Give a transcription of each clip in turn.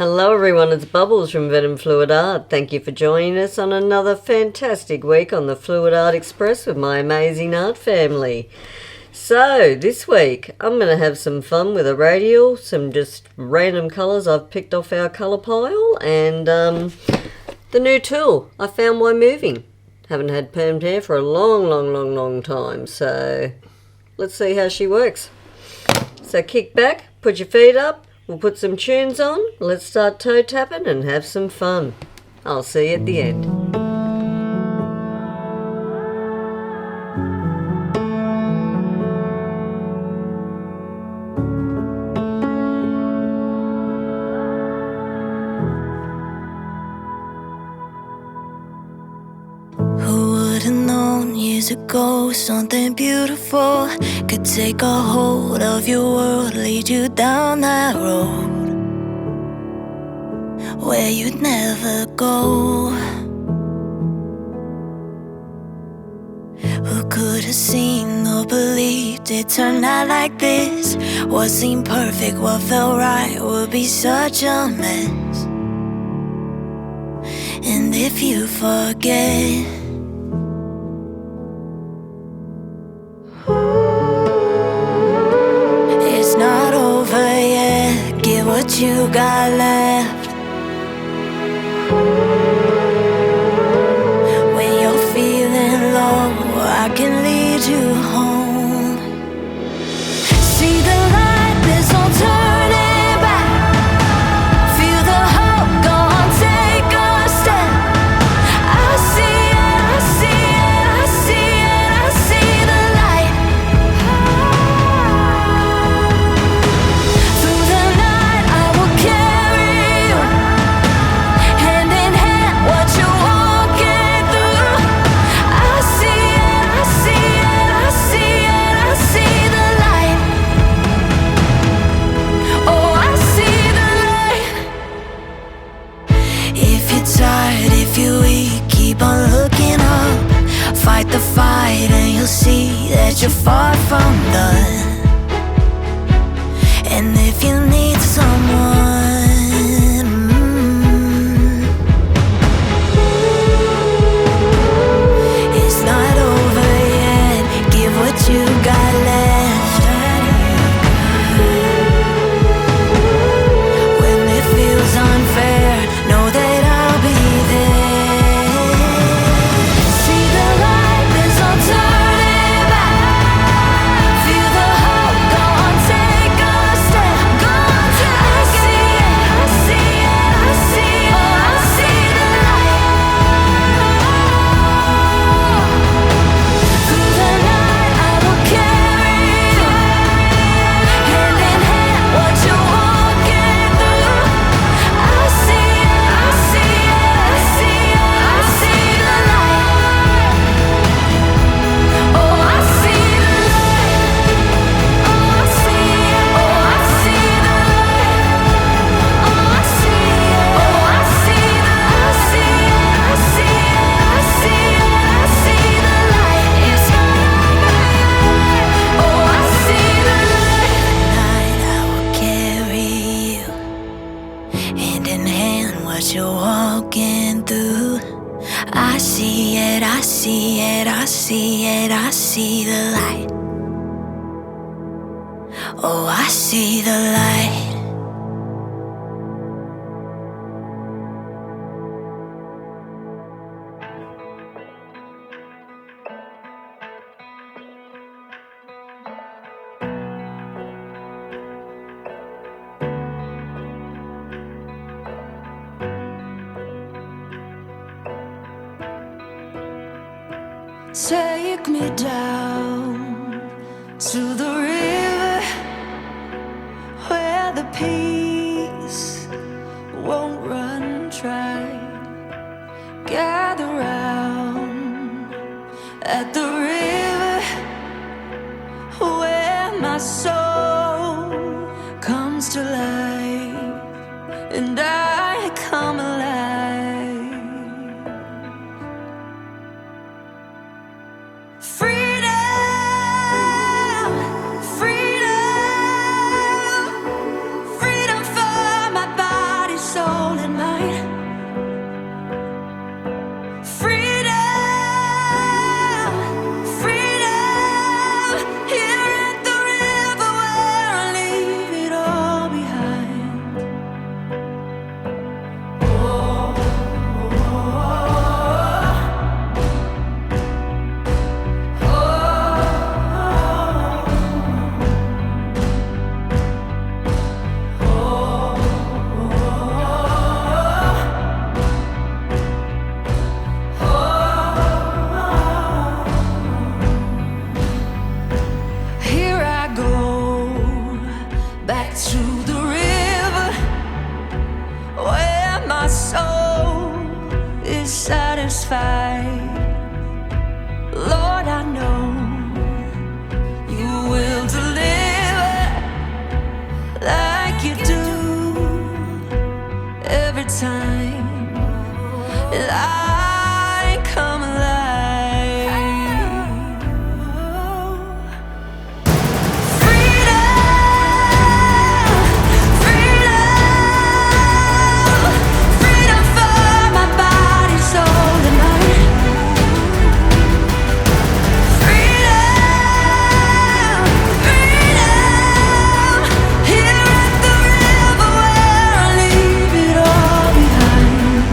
Hello everyone, it's Bubbles from venomfluidart. Thank you for joining us on another fantastic week on the Fluid Art Express with my amazing art family. So this week I'm going to have some fun with a radial, some just random colours I've picked off our colour pile, and the new tool I found while moving. Haven't had permed hair for a long time, so let's see how she works. So kick back, put your feet up, we'll put some tunes on, let's start toe tapping and have some fun. I'll see you at the end. Years ago, something beautiful could take a hold of your world, lead you down that road where you'd never go. Who could have seen or believed it turned out like this? What seemed perfect, what felt right would be such a mess. And if you forget, it's not over yet, give what you got left. When you're feeling low, I can lead you home. See the light, there's no turning back. Feel the hope, go on, take a step. I see it, I see it, I see it, I see the light. Through the night I will carry you, hand in hand what you're walking through. I see it, I see it, I see it, I see the light. Oh, I see the light. If you're tired, if you're weak, keep on looking up. Fight the fight and you'll see that you're far from done. And if you need someone, it's not over yet, give what you got left. When it feels unfair, know that I'll be there. See the light, there's no turning back. Feel the hope, go on, take a step. Go on, take a step. I see it, I see it, I see it. Oh, I see the light. Through the night I will carry you, hand in hand what you're walking through. I see it, I see it, I see it, I see the light. Oh, I see the light. Oh, I see it. Oh, I see the light. Oh, I see it. Oh, I see the, I see it, I see it, I see it, I see the light. It's not over yet. Oh, I see the light. Night I will carry you, hand in hand what you're walking through. I see it, I see it, I see it, I see the light. Oh, I see the light. Take me down to the river where the peace won't run dry. Gather round at the river where my soul comes to life and I come alive. Freedom, freedom, freedom for my body, soul. like you do every time I come alive. Freedom for my body, soul, and mind. Freedom, here at the river where I leave it all behind.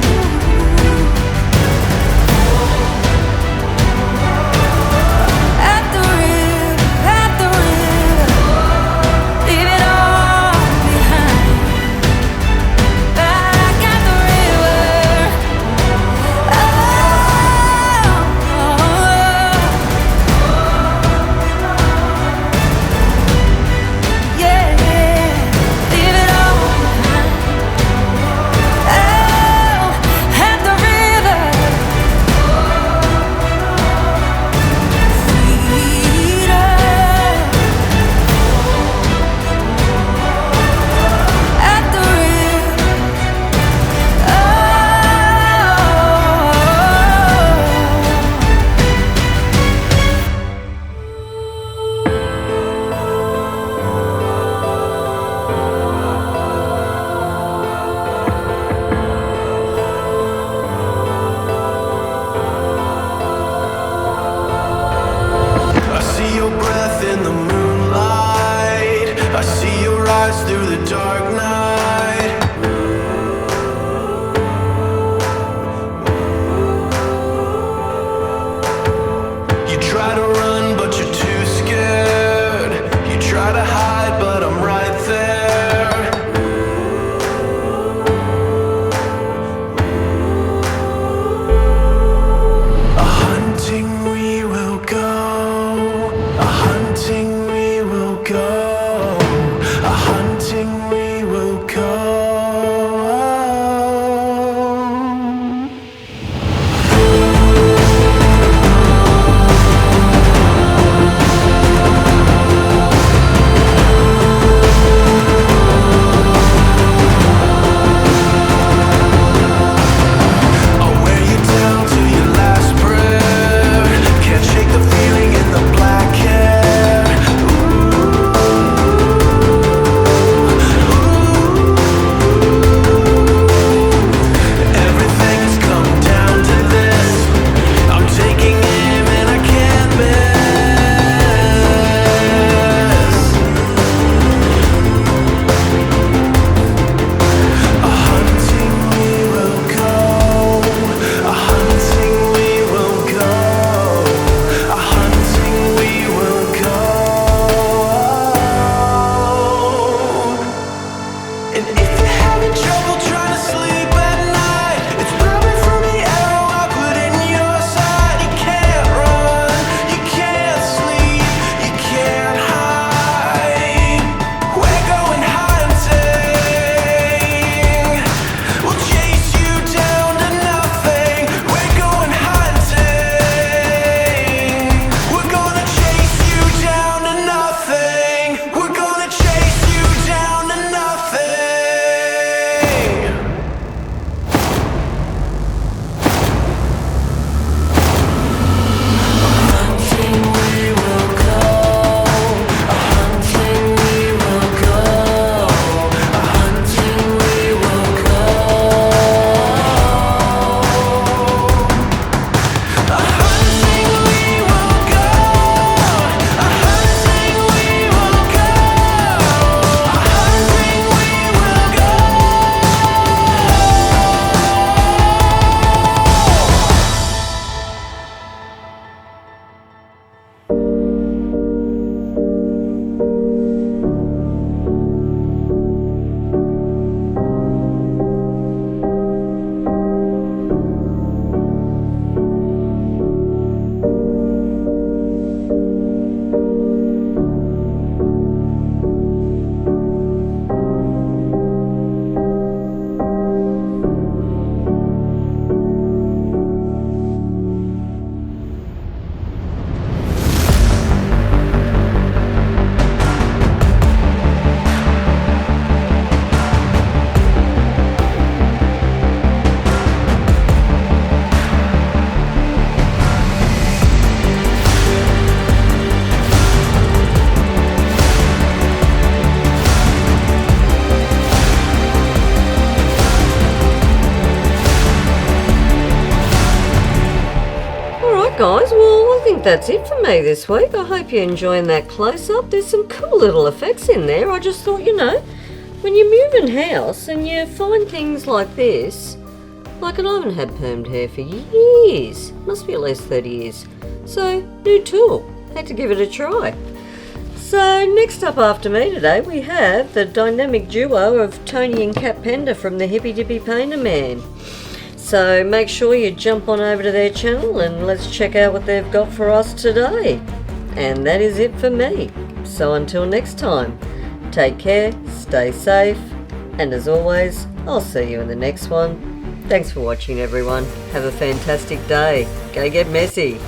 think that's it for me this week. I hope you're enjoying that close-up. There's some cool little effects in there. I just thought, when you're moving house and you find things like this, like I haven't had permed hair for years. Must be at least 30 years. So, new tool. Had to give it a try. So, next up after me today, we have the dynamic duo of Tony and Kat Pender from the Hippy Dippy Painter Man. So, make sure you jump on over to their channel and let's check out what they've got for us today. And that is it for me. So, until next time, take care, stay safe, and as always, I'll see you in the next one. Thanks for watching, everyone. Have a fantastic day. Go get messy.